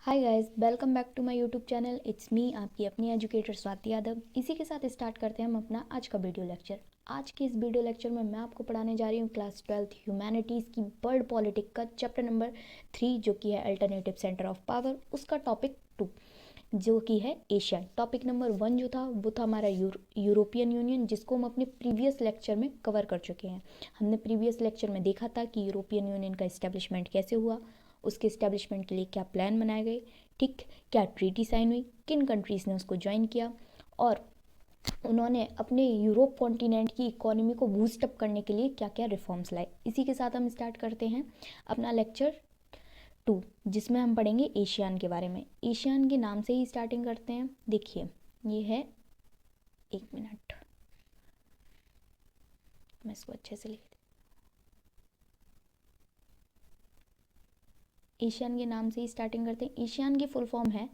Hi guys, welcome back to my YouTube channel. It's me, आपकी अपनी educator Swati Yadav. इसी के साथ स्टार्ट करते हैं हम अपना आज का वीडियो लेक्चर। आज के इस वीडियो लेक्चर में मैं आपको पढ़ाने जा रही हूँ क्लास 12th ह्यूमैनिटीज़ की वर्ल्ड पॉलिटिक्स का चैप्टर नंबर 3 जो कि है अल्टरनेटिव सेंटर ऑफ पावर, उसका टॉपिक 2 जो कि है एशिया। टॉपिक नंबर 1 जो था वो था हमारा यूरोपियन यूनियन, जिसको हम अपने प्रीवियस लेक्चर में कवर कर चुके हैं। हमने प्रीवियस लेक्चर में देखा था कि यूरोपियन यूनियन का इस्टेब्लिशमेंट कैसे हुआ, उसके इस्टेब्लिशमेंट के लिए क्या प्लान बनाए गए, ठीक, क्या ट्रीटी साइन हुई, किन कंट्रीज़ ने उसको ज्वाइन किया और उन्होंने अपने यूरोप कॉन्टिनेंट की इकोनॉमी को बूस्टअप करने के लिए क्या क्या रिफॉर्म्स लाए। इसी के साथ हम स्टार्ट करते हैं अपना लेक्चर 2, जिसमें हम पढ़ेंगे एशियान के बारे में। एशियान के नाम से ही स्टार्टिंग करते हैं। देखिए, ये है, एक मिनट मैं इसको अच्छे से लिख, एशियान के नाम से ही स्टार्टिंग करते हैं। एशियान की फुल फॉर्म है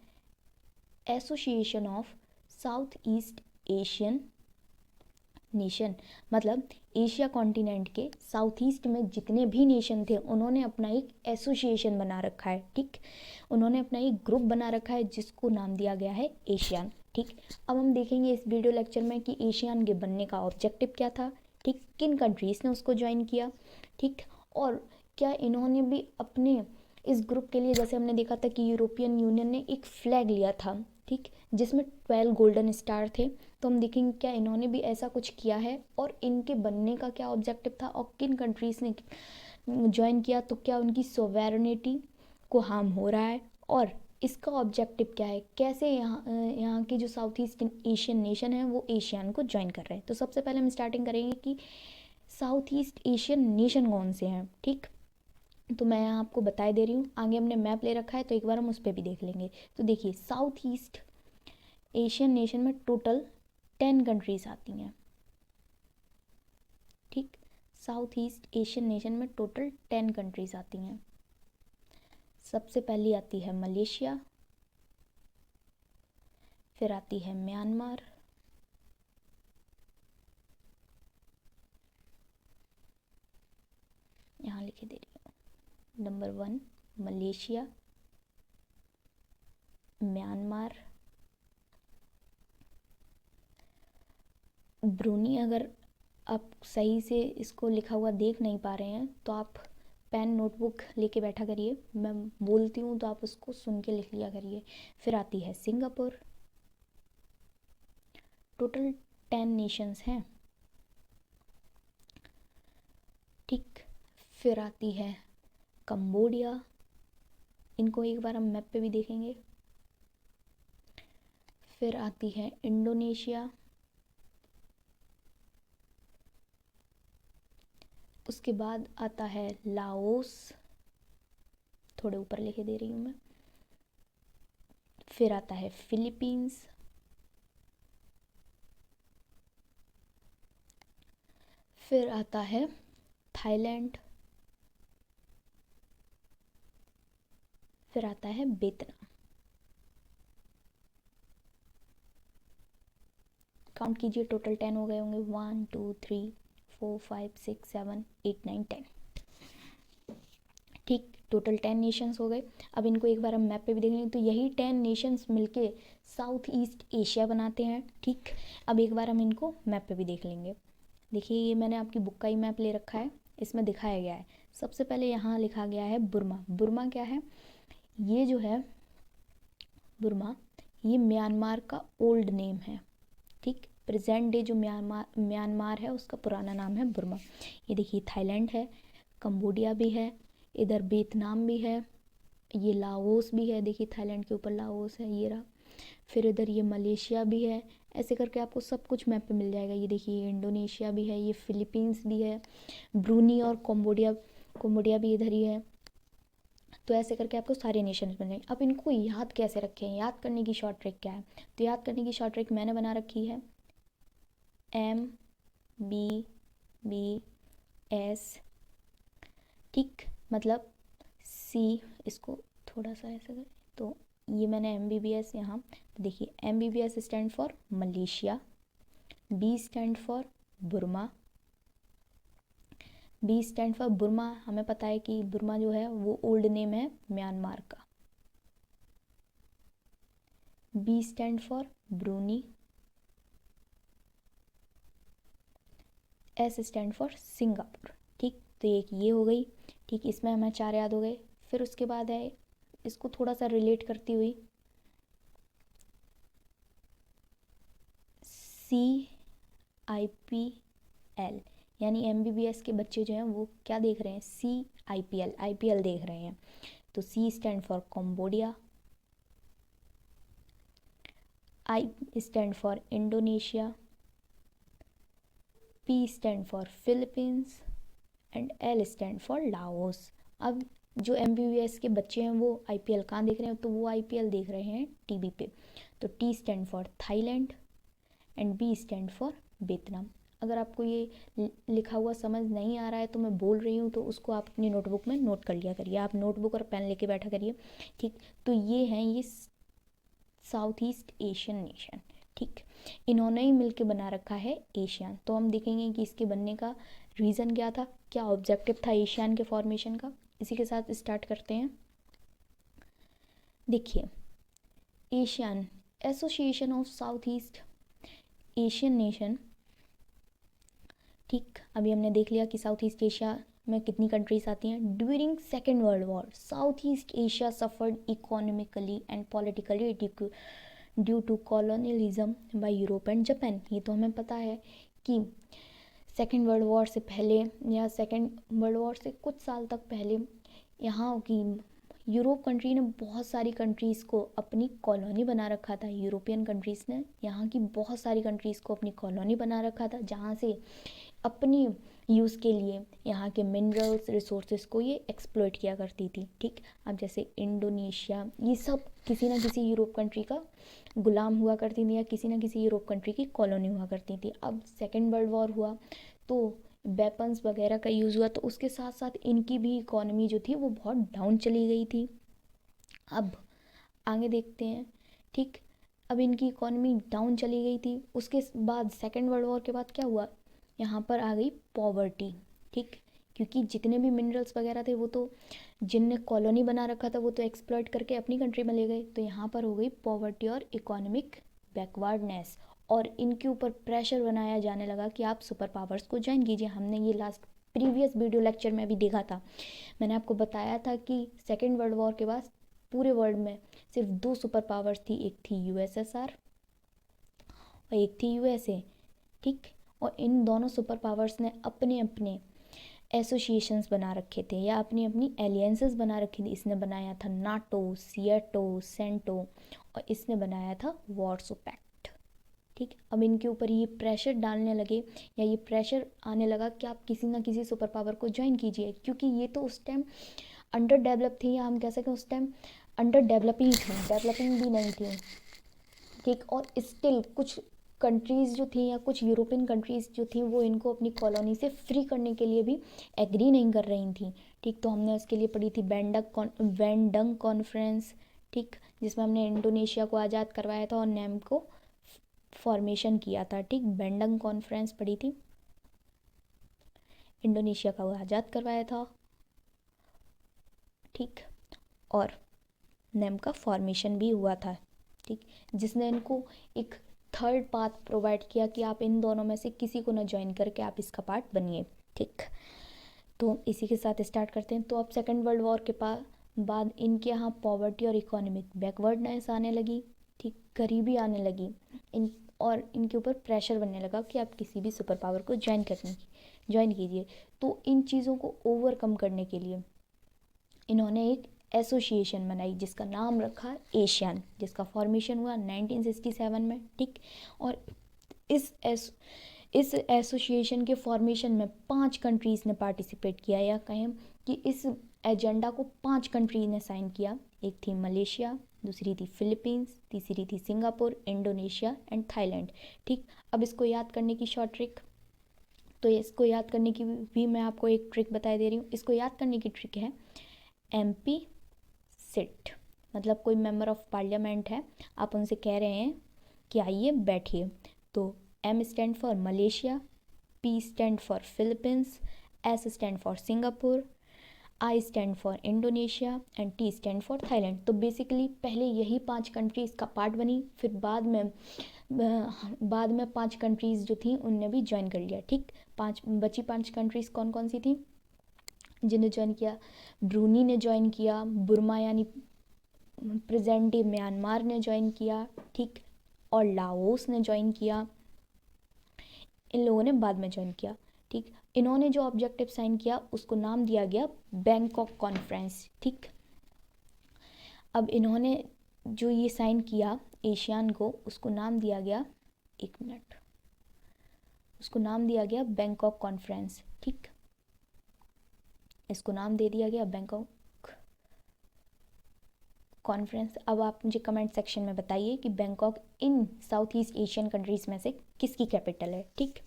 association of south east Asian nation. मतलब एशिया कॉन्टिनेंट के साउथ ईस्ट में जितने भी नेशन थे उन्होंने अपना एक एसोसिएशन बना रखा है, ठीक, उन्होंने अपना एक ग्रुप बना रखा है जिसको नाम दिया गया है एशियान। ठीक, अब हम देखेंगे इस वीडियो लेक्चर में कि एशियान के बनने का ऑब्जेक्टिव क्या था, ठीक, किन कंट्रीज़ ने उसको ज्वाइन किया, ठीक, और क्या इन्होंने भी अपने इस ग्रुप के लिए, जैसे हमने देखा था कि यूरोपियन यूनियन ने एक फ्लैग लिया था, ठीक, जिसमें 12 गोल्डन स्टार थे। तो हम देखेंगे क्या इन्होंने भी ऐसा कुछ किया है और इनके बनने का क्या ऑब्जेक्टिव था और किन कंट्रीज़ ने ज्वाइन किया, तो क्या उनकी सोवेरेनिटी को हार्म हो रहा है और इसका ऑब्जेक्टिव क्या है, कैसे यहाँ के जो साउथ ईस्ट एशियन नेशन है वो एशियान को ज्वाइन कर रहे हैं। तो सबसे पहले हम स्टार्टिंग करेंगे कि साउथ ईस्ट एशियन नेशन कौन से हैं, ठीक। तो मैं यहाँ आपको बता दे रही हूँ, आगे हमने मैप ले रखा है तो एक बार हम उस पर भी देख लेंगे। तो देखिए, साउथ ईस्ट एशियन नेशन में टोटल 10 कंट्रीज आती हैं, ठीक, साउथ ईस्ट एशियन नेशन में टोटल 10 कंट्रीज आती हैं। सबसे पहली आती है मलेशिया, फिर आती है म्यांमार, यहाँ लिखे दे रही हूँ, नंबर 1 मलेशिया, म्यांमार, ब्रूनी। अगर आप सही से इसको लिखा हुआ देख नहीं पा रहे हैं तो आप पेन नोटबुक लेके बैठा करिए, मैं बोलती हूँ तो आप उसको सुन के लिख लिया करिए। फिर आती है सिंगापुर, टोटल 10 नेशंस हैं, ठीक। फिर आती है कंबोडिया, इनको एक बार हम मैप पे भी देखेंगे। फिर आती है इंडोनेशिया, उसके बाद आता है लाओस, थोड़े ऊपर लिखे दे रही हूँ मैं। फिर आता है फिलीपींस, फिर आता है थाईलैंड, फिर आता है वियतनाम। काउंट कीजिए, टोटल 10 हो गए होंगे, 1 2 3 4 5 6 7 8 9 10, ठीक, टोटल 10 नेशंस हो गए। अब इनको एक बार हम मैप पे भी देखेंगे तो यही 10 नेशंस मिलके साउथ ईस्ट एशिया बनाते हैं, ठीक। अब एक बार हम इनको मैप पे भी देख लेंगे। देखिए, ये मैंने आपकी बुक का ही मैप ले रखा है, इसमें दिखाया गया है। सबसे पहले यहाँ लिखा गया है बुर्मा। बुर्मा क्या है, ये जो है बुर्मा, ये म्यांमार का ओल्ड नेम है, ठीक। प्रेजेंट डे जो म्यांमार है उसका पुराना नाम है बुर्मा। ये देखिए, थाईलैंड है, कंबोडिया भी है, इधर वियतनाम भी है, ये लाओस भी है, देखिए थाईलैंड के ऊपर लाओस है, ये रहा। फिर इधर ये मलेशिया भी है। ऐसे करके आपको सब कुछ मैप पे मिल जाएगा। ये देखिए, इंडोनेशिया भी है, ये फिलीपींस भी है, ब्रूनी और कंबोडिया, कंबोडिया भी इधर ही है। तो ऐसे करके आपको सारे नेशन मिल जाएंगे। अब इनको याद कैसे रखें, याद करने की शॉर्ट ट्रिक क्या है, तो याद करने की शॉर्ट ट्रिक मैंने बना रखी है, MBBS, ठीक, मतलब सी, इसको थोड़ा सा ऐसे करें तो ये मैंने MBBS यहाँ, तो देखिए MBBS stand for Malaysia, B stand for Burma, B stand for Burma, हमें पता है कि बुर्मा जो है वो ओल्ड नेम है म्यांमार का, B stand for Brunei, S stand for Singapore. ठीक, तो एक ये हो गई। ठीक, इसमें हमें 4 याद हो गए। फिर उसके बाद है, इसको थोड़ा सा रिलेट करती हुई, CIPL, यानी MBBS के बच्चे जो हैं वो क्या देख रहे हैं, IPL देख रहे हैं। तो C stand for Cambodia, I stand for Indonesia, P stand for Philippines and L stand for Laos. अब जो MBBS के बच्चे हैं वो IPL कहाँ देख रहे हैं, तो वो IPL देख रहे हैं टीवी पे। तो T stand for Thailand and B stand for Vietnam. अगर आपको ये लिखा हुआ समझ नहीं आ रहा है तो मैं बोल रही हूँ, तो उसको आप अपनी नोटबुक में नोट कर लिया करिए। आप नोटबुक और पेन लेके बैठा करिए। ठीक, तो ये हैं ये साउथ ईस्ट एशियन नेशन। ठीक, इन्होंने ही मिलके बना रखा है एशियान। तो हम देखेंगे कि इसके बनने का रीज़न क्या था, क्या ऑब्जेक्टिव था एशियान के फॉर्मेशन का। इसी के साथ स्टार्ट करते हैं। देखिए, ASEAN, association of south east Asian nation. ठीक, अभी हमने देख लिया कि साउथ ईस्ट एशिया में कितनी कंट्रीज आती हैं। During Second World War south east Asia suffered economically and politically due to colonialism by Europe and Japan. ये तो हमें पता है कि सेकेंड वर्ल्ड वॉर से पहले या सेकेंड वर्ल्ड वॉर से कुछ साल तक पहले यहाँ की यूरोप कंट्री ने बहुत सारी कंट्रीज़ को अपनी कॉलोनी बना रखा था। यूरोपियन कंट्रीज़ ने यहाँ की बहुत सारी कंट्रीज़ को अपनी कॉलोनी बना रखा था, जहाँ से अपनी यूज़ के लिए यहाँ के मिनरल्स रिसोर्सेज को ये एक्सप्लॉइट किया करती थी। ठीक, अब जैसे इंडोनेशिया, ये सब किसी ना किसी यूरोप कंट्री का गुलाम हुआ करती थी या किसी ना किसी यूरोप कंट्री की कॉलोनी हुआ करती थी। अब सेकेंड वर्ल्ड वॉर हुआ तो वेपन्स वगैरह का यूज़ हुआ, तो उसके साथ साथ इनकी भी इकोनॉमी जो थी वो बहुत डाउन चली गई थी। अब आगे देखते हैं। ठीक, अब इनकी इकोनॉमी डाउन चली गई थी। उसके बाद सेकेंड वर्ल्ड वॉर के बाद क्या हुआ, यहाँ पर आ गई पॉवर्टी। ठीक, क्योंकि जितने भी मिनरल्स वगैरह थे वो तो जिनने कॉलोनी बना रखा था वो तो एक्सप्लॉइट करके अपनी कंट्री में ले गए। तो यहाँ पर हो गई पॉवर्टी और इकोनॉमिक बैकवर्डनेस, और इनके ऊपर प्रेशर बनाया जाने लगा कि आप सुपर पावर्स को ज्वाइन कीजिए। हमने ये लास्ट प्रीवियस वीडियो लेक्चर में भी देखा था। मैंने आपको बताया था कि सेकेंड वर्ल्ड वॉर के बाद पूरे वर्ल्ड में सिर्फ 2 सुपर पावर्स थी, एक थी USSR और एक थी USA। ठीक, और इन दोनों सुपर पावर्स ने अपने अपने एसोसिएशंस बना रखे थे या अपनी अपनी एलियंसेस बना रखी थी। इसने बनाया था नाटो, सिएटो, सेंटो, और इसने बनाया था वार्सो पैक्ट। ठीक, अब इनके ऊपर ये प्रेशर डालने लगे या ये प्रेशर आने लगा कि आप किसी ना किसी सुपर पावर को ज्वाइन कीजिए, क्योंकि ये तो उस टाइम अंडर डेवलप थी, या हम कह सकें उस टाइम अंडर डेवलपिंग थी, डेवलपिंग भी नहीं थी। ठीक, और स्टिल कुछ कंट्रीज़ जो थी या कुछ यूरोपियन कंट्रीज़ जो थी वो इनको अपनी कॉलोनी से फ्री करने के लिए भी एग्री नहीं कर रही थी। ठीक, तो हमने उसके लिए पढ़ी थी वेंडंग कॉन्फ्रेंस। ठीक, जिसमें हमने इंडोनेशिया को आज़ाद करवाया था और नेम को फॉर्मेशन किया था। ठीक, वेंडंग कॉन्फ्रेंस पढ़ी थी, इंडोनेशिया को आज़ाद करवाया था। ठीक, और नेम का फॉर्मेशन भी हुआ था। ठीक, जिसने इनको एक थर्ड पाथ प्रोवाइड किया कि आप इन दोनों में से किसी को ना ज्वाइन करके आप इसका पार्ट बनिए। ठीक, तो इसी के साथ स्टार्ट करते हैं। तो अब सेकेंड वर्ल्ड वॉर के बाद इनके यहाँ पॉवर्टी और इकोनॉमिक बैकवर्डनेस आने लगी। ठीक, गरीबी आने लगी और इनके ऊपर प्रेशर बनने लगा कि आप किसी भी सुपर पावर को ज्वाइन कीजिए। तो इन चीज़ों को ओवरकम करने के लिए इन्होंने एक एसोसिएशन बनाई जिसका नाम रखा एशियन, जिसका फॉर्मेशन हुआ 1967 में। ठीक, और इस एसोसिएशन के फॉर्मेशन में 5 कंट्रीज़ ने पार्टिसिपेट किया, या कहें कि इस एजेंडा को 5 कंट्रीज ने साइन किया। एक थी मलेशिया, दूसरी थी फिलीपींस, तीसरी थी सिंगापुर, इंडोनेशिया एंड थाईलैंड। ठीक, अब इसको याद करने की शॉर्ट ट्रिक, तो इसको याद करने की भी मैं आपको एक ट्रिक बता दे रही हूँ। इसको याद करने की ट्रिक है MP सिट, मतलब कोई मेंबर ऑफ पार्लियामेंट है, आप उनसे कह रहे हैं कि आइए बैठिए। तो M stand for Malaysia, P stand for Philippines, S stand for Singapore, I stand for Indonesia and T stand for Thailand. तो बेसिकली पहले यही 5 कंट्रीज़ का पार्ट बनी, फिर बाद में 5 कंट्रीज़ जो थी उनने भी ज्वाइन कर लिया। ठीक, 5 कंट्रीज़ कौन कौन सी थी जिन्हें ज्वाइन किया? ब्रूनी ने ज्वाइन किया, बुर्मा यानी प्रेजेंट डे म्यांमार ने ज्वाइन किया, ठीक, और लाओस ने ज्वाइन किया। इन लोगों ने बाद में ज्वाइन किया। ठीक, इन्होंने जो ऑब्जेक्टिव साइन किया उसको नाम दिया गया बैंकॉक कॉन्फ्रेंस। ठीक, अब इन्होंने जो ये साइन किया एशियान को, उसको नाम दिया गया, एक मिनट, उसको नाम दिया गया बैंकॉक कॉन्फ्रेंस। ठीक, इसको नाम दे दिया गया बैंकॉक कॉन्फ्रेंस। अब आप मुझे कमेंट सेक्शन में बताइए कि बैंकॉक इन साउथ ईस्ट एशियन कंट्रीज़ में से किसकी कैपिटल है। ठीक,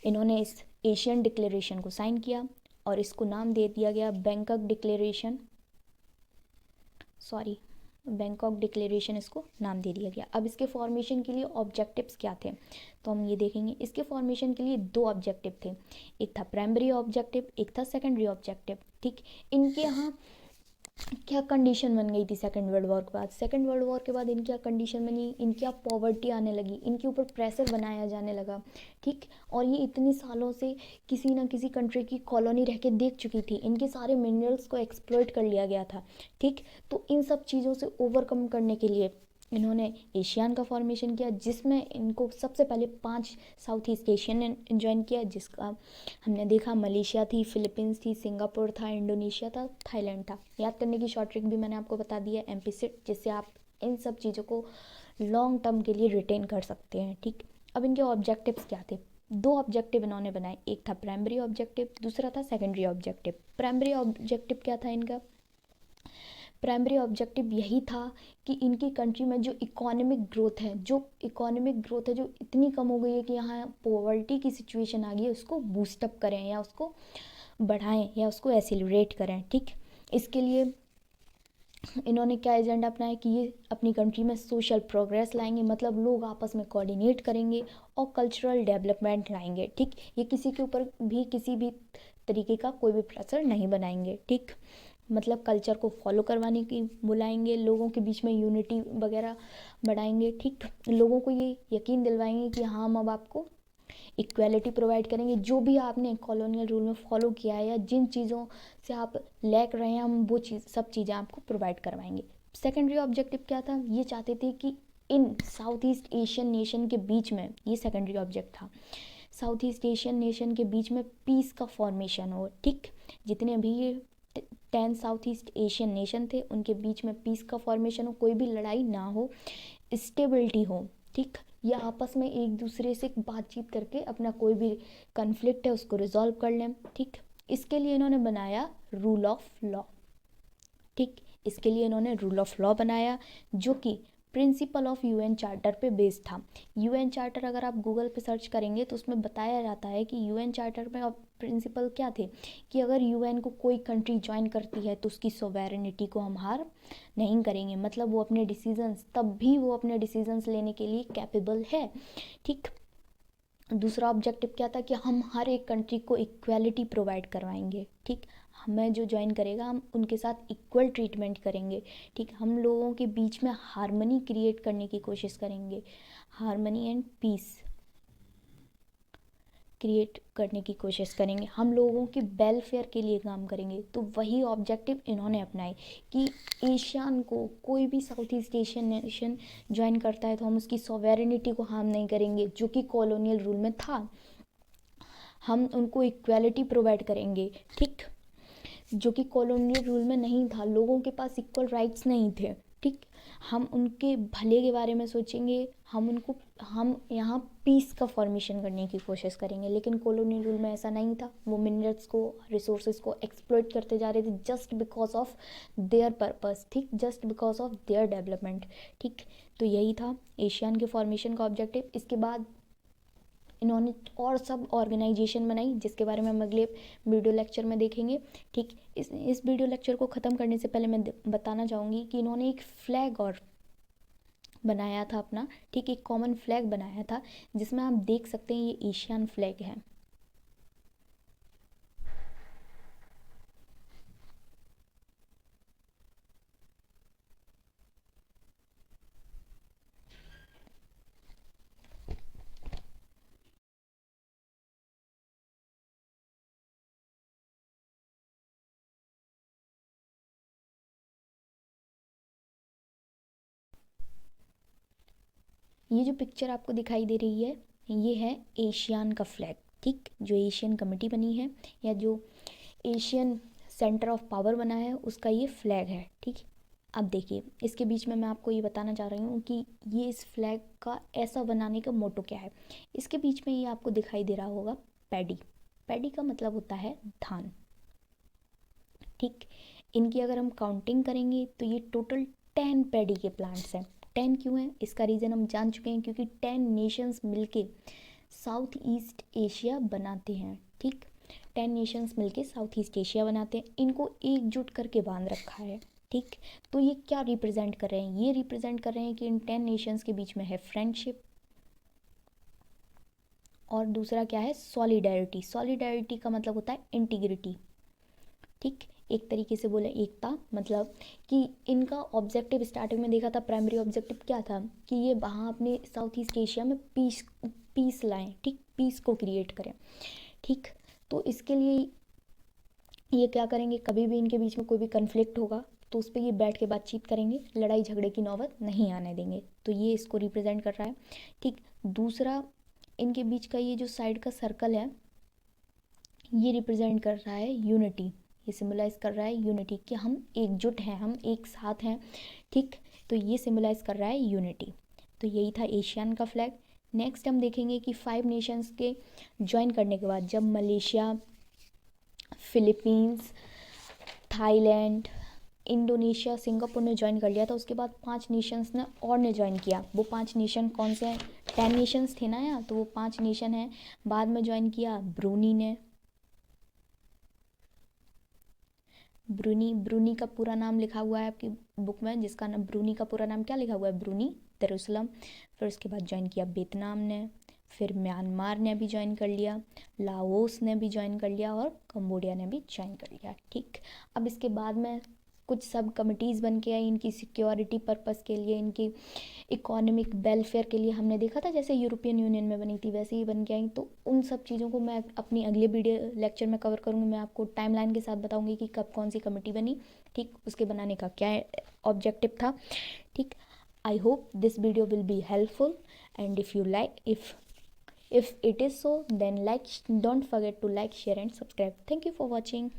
इन्होंने इस एशियन डिक्लेरेशन को साइन किया और इसको नाम दे दिया गया बैंकॉक डिक्लेरेशन, इसको नाम दे दिया गया। अब इसके फॉर्मेशन के लिए ऑब्जेक्टिव्स क्या थे तो हम ये देखेंगे। इसके फॉर्मेशन के लिए 2 ऑब्जेक्टिव थे, एक था प्राइमरी ऑब्जेक्टिव, एक था सेकेंडरी ऑब्जेक्टिव। ठीक, इनके यहाँ क्या कंडीशन बन गई थी सेकेंड वर्ल्ड वॉर के बाद? सेकेंड वर्ल्ड वॉर के बाद इनकी क्या कंडीशन बनी? इनकी आप पॉवर्टी आने लगी, इनके ऊपर प्रेशर बनाया जाने लगा। ठीक, और ये इतनी सालों से किसी ना किसी कंट्री की कॉलोनी रह के देख चुकी थी, इनके सारे मिनरल्स को एक्सप्लॉइट कर लिया गया था। ठीक, तो इन सब चीज़ों से ओवरकम करने के लिए इन्होंने एशियान का फॉर्मेशन किया, जिसमें इनको सबसे पहले 5 साउथ ईस्ट एशियन ने ज्वाइन किया, जिसका हमने देखा मलेशिया थी, फिलीपींस थी, सिंगापुर था, इंडोनेशिया था, थाईलैंड था। याद करने की शॉर्ट ट्रिक भी मैंने आपको बता दी है एमपीसेट, जिससे आप इन सब चीज़ों को लॉन्ग टर्म के लिए रिटेन कर सकते हैं। ठीक, अब इनके ऑब्जेक्टिव्स क्या थे? 2 ऑब्जेक्टिव इन्होंने बनाए, एक था प्राइमरी ऑब्जेक्टिव, दूसरा था सेकेंडरी ऑब्जेक्टिव। प्राइमरी ऑब्जेक्टिव क्या था इनका? प्राइमरी ऑब्जेक्टिव यही था कि इनकी कंट्री में जो इकोनॉमिक ग्रोथ है जो इतनी कम हो गई है कि यहाँ पॉवर्टी की सिचुएशन आ गई है, उसको बूस्टअप करें या उसको बढ़ाएं या उसको एसिलरेट करें। ठीक, इसके लिए इन्होंने क्या एजेंडा अपनाया कि ये अपनी कंट्री में सोशल प्रोग्रेस लाएंगे, मतलब लोग आपस में कोऑर्डिनेट करेंगे और कल्चरल डेवलपमेंट लाएंगे। ठीक, ये किसी के ऊपर भी किसी भी तरीके का कोई भी प्रेशर नहीं बनाएंगे। ठीक, मतलब कल्चर को फॉलो करवाने की बुलाएंगे, लोगों के बीच में यूनिटी वगैरह बढ़ाएंगे। ठीक, लोगों को ये यकीन दिलवाएंगे कि हाँ हम अब आपको इक्वालिटी प्रोवाइड करेंगे, जो भी आपने कॉलोनियल रूल में फॉलो किया है या जिन चीज़ों से आप लैक रहे हैं हम वो सब चीज़ें आपको प्रोवाइड करवाएंगे। सेकेंडरी ऑब्जेक्टिव क्या था? ये चाहते थे कि इन साउथ ईस्ट एशियन नेशन के बीच में, ये सेकेंडरी ऑब्जेक्ट था, साउथ ईस्ट एशियन नेशन के बीच में पीस का फॉर्मेशन हो। ठीक, जितने भी ये 10 साउथ ईस्ट एशियन नेशन थे उनके बीच में पीस का फॉर्मेशन हो, कोई भी लड़ाई ना हो, स्टेबिलिटी हो। ठीक, या आपस में एक दूसरे से बातचीत करके अपना कोई भी कन्फ्लिक्ट है उसको रिजॉल्व कर लें। ठीक, इसके लिए इन्होंने बनाया रूल ऑफ लॉ। ठीक, इसके लिए इन्होंने रूल ऑफ लॉ बनाया जो कि प्रिंसिपल ऑफ यूएन चार्टर पे बेस्ड था। यूएन चार्टर अगर आप गूगल पे सर्च करेंगे तो उसमें बताया जाता है कि यूएन चार्टर में प्रिंसिपल क्या थे कि अगर यूएन को कोई कंट्री ज्वाइन करती है तो उसकी सोवेरेनिटी को हम हार नहीं करेंगे, मतलब वो अपने डिसीजंस, तब भी वो अपने डिसीजंस लेने के लिए कैपेबल है। ठीक, दूसरा ऑब्जेक्टिव क्या था कि हम हर एक कंट्री को इक्वालिटी प्रोवाइड करवाएंगे। ठीक, हमें जो ज्वाइन करेगा हम उनके साथ इक्वल ट्रीटमेंट करेंगे। ठीक, हम लोगों के बीच में हार्मनी क्रिएट करने की कोशिश करेंगे, हार्मनी एंड पीस क्रिएट करने की कोशिश करेंगे, हम लोगों के वेलफेयर के लिए काम करेंगे। तो वही ऑब्जेक्टिव इन्होंने अपनाए कि एशियन को कोई भी south east Asian nation join करता है तो हम उसकी सॉवेरेनिटी को हार्म नहीं करेंगे, जो कि कॉलोनियल रूल में था। हम उनको इक्वालिटी प्रोवाइड करेंगे। ठीक, जो कि कॉलोनियल रूल में नहीं था, लोगों के पास इक्वल राइट्स नहीं थे। ठीक, हम उनके भले के बारे में सोचेंगे, हम यहाँ पीस का फॉर्मेशन करने की कोशिश करेंगे। लेकिन कॉलोनियल रूल में ऐसा नहीं था, वो मिनरल्स को, रिसोर्सेज को एक्सप्लॉइट करते जा रहे थे just because of their purpose. ठीक, just because of their development. ठीक, तो यही था एशियन के फॉर्मेशन का ऑब्जेक्टिव। इसके बाद इन्होंने और सब ऑर्गेनाइजेशन बनाई जिसके बारे में हम अगले वीडियो लेक्चर में देखेंगे। ठीक, इस वीडियो लेक्चर को ख़त्म करने से पहले मैं बताना चाहूँगी कि इन्होंने एक फ्लैग और बनाया था अपना। ठीक, एक कॉमन फ्लैग बनाया था जिसमें आप देख सकते हैं ये एशियन फ्लैग है। ये जो पिक्चर आपको दिखाई दे रही है ये है एशियान का फ्लैग, ठीक, जो एशियन कमेटी बनी है या जो एशियन सेंटर ऑफ पावर बना है उसका ये फ्लैग है, ठीक। अब देखिए इसके बीच में मैं आपको ये बताना चाह रही हूँ कि ये इस फ्लैग का ऐसा बनाने का मोटो क्या है। इसके बीच में ये आपको दिखाई दे रहा होगा पैडी, पैडी का मतलब होता है धान, ठीक। इनकी अगर हम काउंटिंग करेंगे तो ये टोटल 10 पैडी के प्लांट्स हैं। 10 क्यों है इसका रीज़न हम जान चुके हैं, क्योंकि 10 नेशंस मिलके साउथ ईस्ट एशिया बनाते हैं, ठीक। 10 नेशंस मिलके साउथ ईस्ट एशिया बनाते हैं, इनको एकजुट करके बांध रखा है, ठीक। तो ये क्या रिप्रेजेंट कर रहे हैं, ये रिप्रेजेंट कर रहे हैं कि इन 10 नेशंस के बीच में है फ्रेंडशिप, और दूसरा क्या है सॉलिडेरिटी। सॉलिडेरिटी का मतलब होता है इंटीग्रिटी, ठीक। एक तरीके से बोले एकता, मतलब कि इनका ऑब्जेक्टिव स्टार्टिंग में देखा था, प्राइमरी ऑब्जेक्टिव क्या था कि ये वहाँ अपने साउथ ईस्ट एशिया में पीस लाएं, ठीक, पीस को क्रिएट करें, ठीक। तो इसके लिए ये क्या करेंगे, कभी भी इनके बीच में कोई भी कन्फ्लिक्ट होगा तो उस पर ये बैठ के बातचीत करेंगे, लड़ाई झगड़े की नौबत नहीं आने देंगे, तो ये इसको रिप्रेजेंट कर रहा है, ठीक। दूसरा इनके बीच का ये जो साइड का सर्कल है ये रिप्रेजेंट कर रहा है यूनिटी, ये सिम्बलाइज कर रहा है यूनिटी कि हम एकजुट हैं, हम एक साथ हैं, ठीक। तो ये सिम्बलाइज कर रहा है यूनिटी। तो यही था एशियन का फ्लैग। नेक्स्ट हम देखेंगे कि 5 नेशंस के ज्वाइन करने के बाद जब Malaysia, Philippines, Thailand, Indonesia, Singapore ने ज्वाइन कर लिया था, उसके बाद 5 नेशंस ने और ने ज्वाइन किया। वो 5 नेशन कौन से हैं, 10 नेशंस थे ना यहाँ, तो वो 5 नेशन हैं। बाद में ज्वाइन किया ब्रूनी ने, ब्रूनी का पूरा नाम लिखा हुआ है आपकी बुक में, जिसका नाम ब्रूनी का पूरा नाम क्या लिखा हुआ है, ब्रूनी दरुसलम। फिर उसके बाद ज्वाइन किया वियतनाम ने, फिर म्यांमार ने भी ज्वाइन कर लिया, लाओस ने भी ज्वाइन कर लिया और कंबोडिया ने भी ज्वाइन कर लिया, ठीक। अब इसके बाद में कुछ सब कमिटीज़ बन के आई इनकी सिक्योरिटी पर्पस के लिए, इनकी इकोनॉमिक वेलफेयर के लिए। हमने देखा था जैसे यूरोपियन यूनियन में बनी थी वैसे ही बन के आई। तो उन सब चीज़ों को मैं अपनी अगले वीडियो लेक्चर में कवर करूँगी, मैं आपको टाइमलाइन के साथ बताऊँगी कि कब कौन सी कमेटी बनी, ठीक, उसके बनाने का क्या ऑब्जेक्टिव था, ठीक। I hope this video will be helpful and if you like if it is so then don't forget to like, share and subscribe. Thank you for watching.